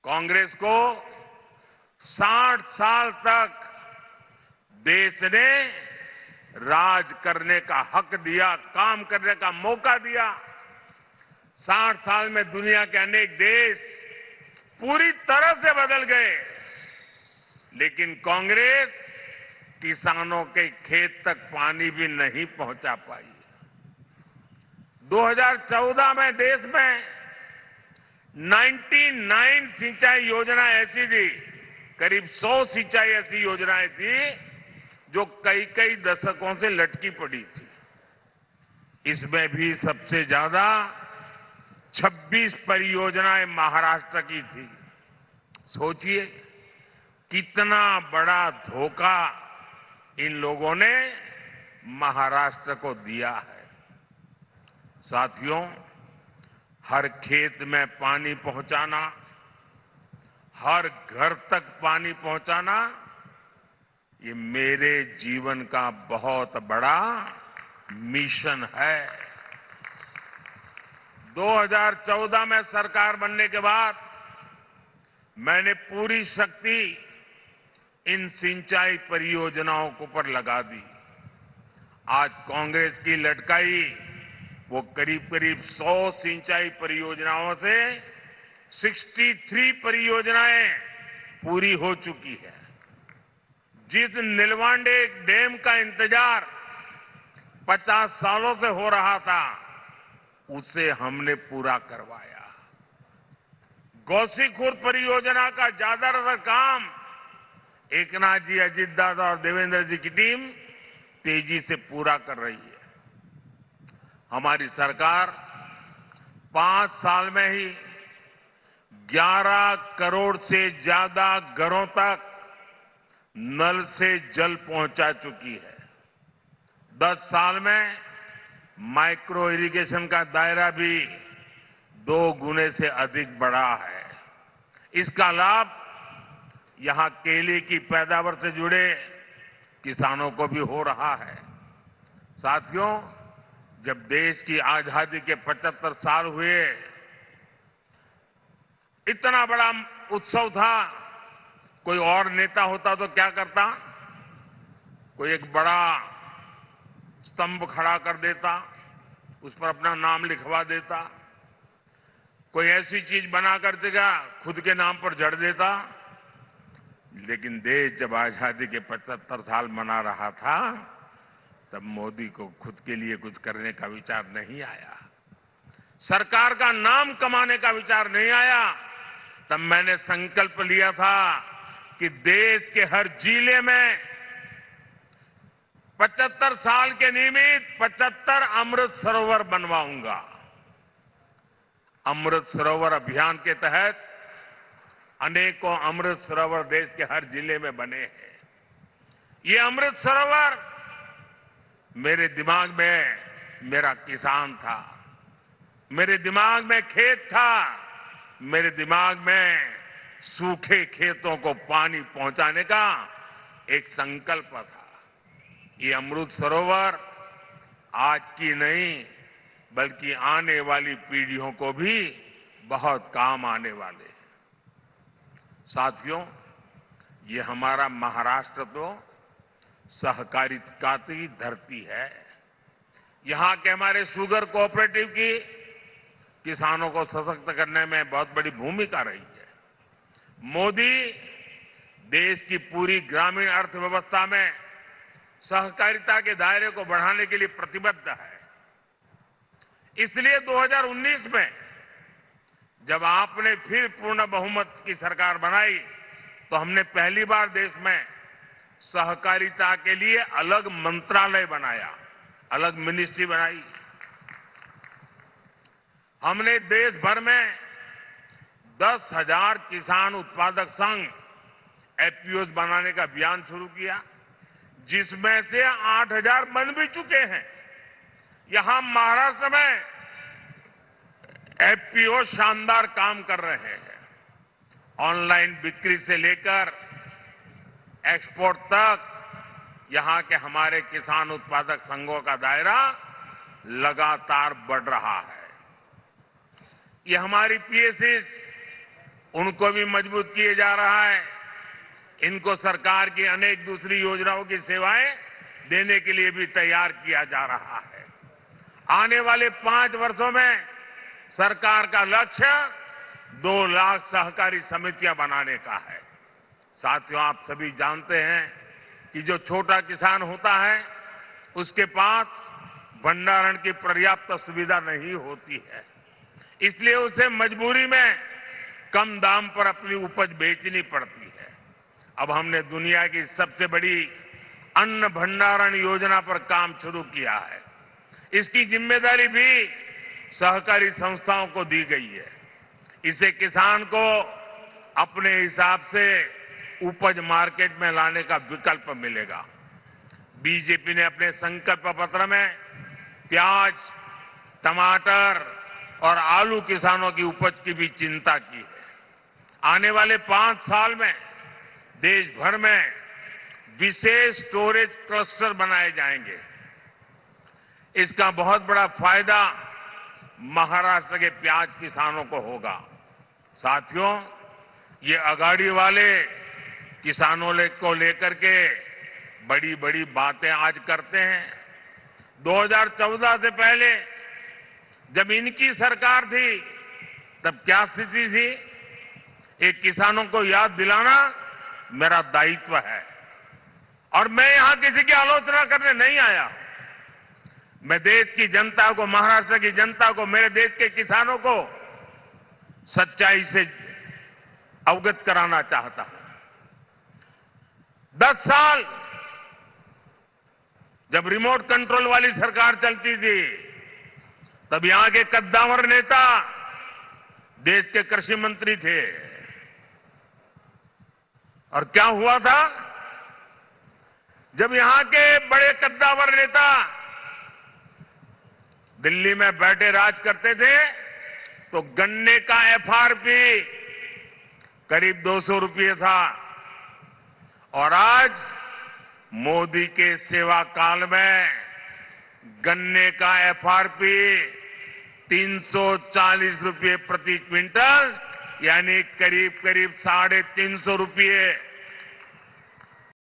कांग्रेस को 60 साल तक देश ने राज करने का हक दिया, काम करने का मौका दिया। 60 साल में दुनिया के अनेक देश पूरी तरह से बदल गए, लेकिन कांग्रेस किसानों के खेत तक पानी भी नहीं पहुंचा पाई। 2014 में देश में 99 सिंचाई योजना ऐसी थी, करीब 100 सिंचाई ऐसी योजनाएं थी जो कई कई दशकों से लटकी पड़ी थी। इसमें भी सबसे ज्यादा 26 परियोजनाएं महाराष्ट्र की थी। सोचिए कितना बड़ा धोखा इन लोगों ने महाराष्ट्र को दिया है। साथियों, हर खेत में पानी पहुंचाना, हर घर तक पानी पहुंचाना, ये मेरे जीवन का बहुत बड़ा मिशन है। 2014 में सरकार बनने के बाद मैंने पूरी शक्ति इन सिंचाई परियोजनाओं के ऊपर लगा दी। आज कांग्रेस की लटकाई वो करीब करीब 100 सिंचाई परियोजनाओं से 63 परियोजनाएं पूरी हो चुकी है। जिस नीलवांडे डैम का इंतजार 50 सालों से हो रहा था, उसे हमने पूरा करवाया। गोसीखुर्द परियोजना का ज्यादातर काम एकनाथ जी, अजित दादा और देवेंद्र जी की टीम तेजी से पूरा कर रही है। हमारी सरकार 5 साल में ही 11 करोड़ से ज्यादा घरों तक नल से जल पहुंचा चुकी है। 10 साल में माइक्रो इरिगेशन का दायरा भी 2 गुने से अधिक बढ़ा है। इसका लाभ यहां केले की पैदावार से जुड़े किसानों को भी हो रहा है। साथियों, जब देश की आजादी के 75 साल हुए, इतना बड़ा उत्सव था, कोई और नेता होता तो क्या करता? कोई एक बड़ा स्तंभ खड़ा कर देता, उस पर अपना नाम लिखवा देता, कोई ऐसी चीज बना कर देगा खुद के नाम पर जड़ देता। लेकिन देश जब आजादी के 75 साल मना रहा था, तब मोदी को खुद के लिए कुछ करने का विचार नहीं आया, सरकार का नाम कमाने का विचार नहीं आया। तब मैंने संकल्प लिया था कि देश के हर जिले में 75 साल के निमित्त 75 अमृत सरोवर बनवाऊंगा। अमृत सरोवर अभियान के तहत अनेकों अमृत सरोवर देश के हर जिले में बने हैं। ये अमृत सरोवर मेरे दिमाग में मेरा किसान था, मेरे दिमाग में खेत था, मेरे दिमाग में सूखे खेतों को पानी पहुंचाने का एक संकल्प था। ये अमृत सरोवर आज की नहीं, बल्कि आने वाली पीढ़ियों को भी बहुत काम आने वाले हैं। साथियों, ये हमारा महाराष्ट्र तो सहकारिता की धरती है। यहां के हमारे शुगर कोऑपरेटिव की किसानों को सशक्त करने में बहुत बड़ी भूमिका रही है। मोदी देश की पूरी ग्रामीण अर्थव्यवस्था में सहकारिता के दायरे को बढ़ाने के लिए प्रतिबद्ध है। इसलिए 2019 में जब आपने फिर पूर्ण बहुमत की सरकार बनाई, तो हमने पहली बार देश में सहकारिता के लिए अलग मंत्रालय बनाया, अलग मिनिस्ट्री बनाई। हमने देश भर में 10,000 किसान उत्पादक संघ एफपीओ बनाने का अभियान शुरू किया, जिसमें से 8,000 बन भी चुके हैं। यहां महाराष्ट्र में एफपीओ शानदार काम कर रहे हैं। ऑनलाइन बिक्री से लेकर एक्सपोर्ट तक यहां के हमारे किसान उत्पादक संघों का दायरा लगातार बढ़ रहा है। ये हमारी पीएससी उनको भी मजबूत किए जा रहा है। इनको सरकार की अनेक दूसरी योजनाओं की सेवाएं देने के लिए भी तैयार किया जा रहा है। आने वाले 5 वर्षों में सरकार का लक्ष्य 2 लाख सहकारी समितियां बनाने का है। साथियों, आप सभी जानते हैं कि जो छोटा किसान होता है उसके पास भंडारण की पर्याप्त सुविधा नहीं होती है, इसलिए उसे मजबूरी में कम दाम पर अपनी उपज बेचनी पड़ती है। अब हमने दुनिया की सबसे बड़ी अन्न भंडारण योजना पर काम शुरू किया है। इसकी जिम्मेदारी भी सहकारी संस्थाओं को दी गई है। इससे किसान को अपने हिसाब से उपज मार्केट में लाने का विकल्प मिलेगा। बीजेपी ने अपने संकल्प पत्र में प्याज, टमाटर और आलू किसानों की उपज की भी चिंता की है। आने वाले 5 साल में देश भर में विशेष स्टोरेज क्लस्टर बनाए जाएंगे। इसका बहुत बड़ा फायदा महाराष्ट्र के प्याज किसानों को होगा। साथियों, ये अगाड़ी वाले किसानों को लेकर के बड़ी बड़ी बातें आज करते हैं। 2014 से पहले जब इनकी सरकार थी तब क्या स्थिति थी, एक किसानों को याद दिलाना मेरा दायित्व है। और मैं यहां किसी की आलोचना करने नहीं आया। मैं देश की जनता को, महाराष्ट्र की जनता को, मेरे देश के किसानों को सच्चाई से अवगत कराना चाहता हूं। 10 साल जब रिमोट कंट्रोल वाली सरकार चलती थी तब यहां के कद्दावर नेता देश के कृषि मंत्री थे। और क्या हुआ था, जब यहां के बड़े कद्दावर नेता दिल्ली में बैठे राज करते थे तो गन्ने का एफआरपी करीब 200 रुपये था। और आज मोदी के सेवा काल में गन्ने का एफआरपी 340 रुपये प्रति क्विंटल, यानी करीब करीब 350 रुपये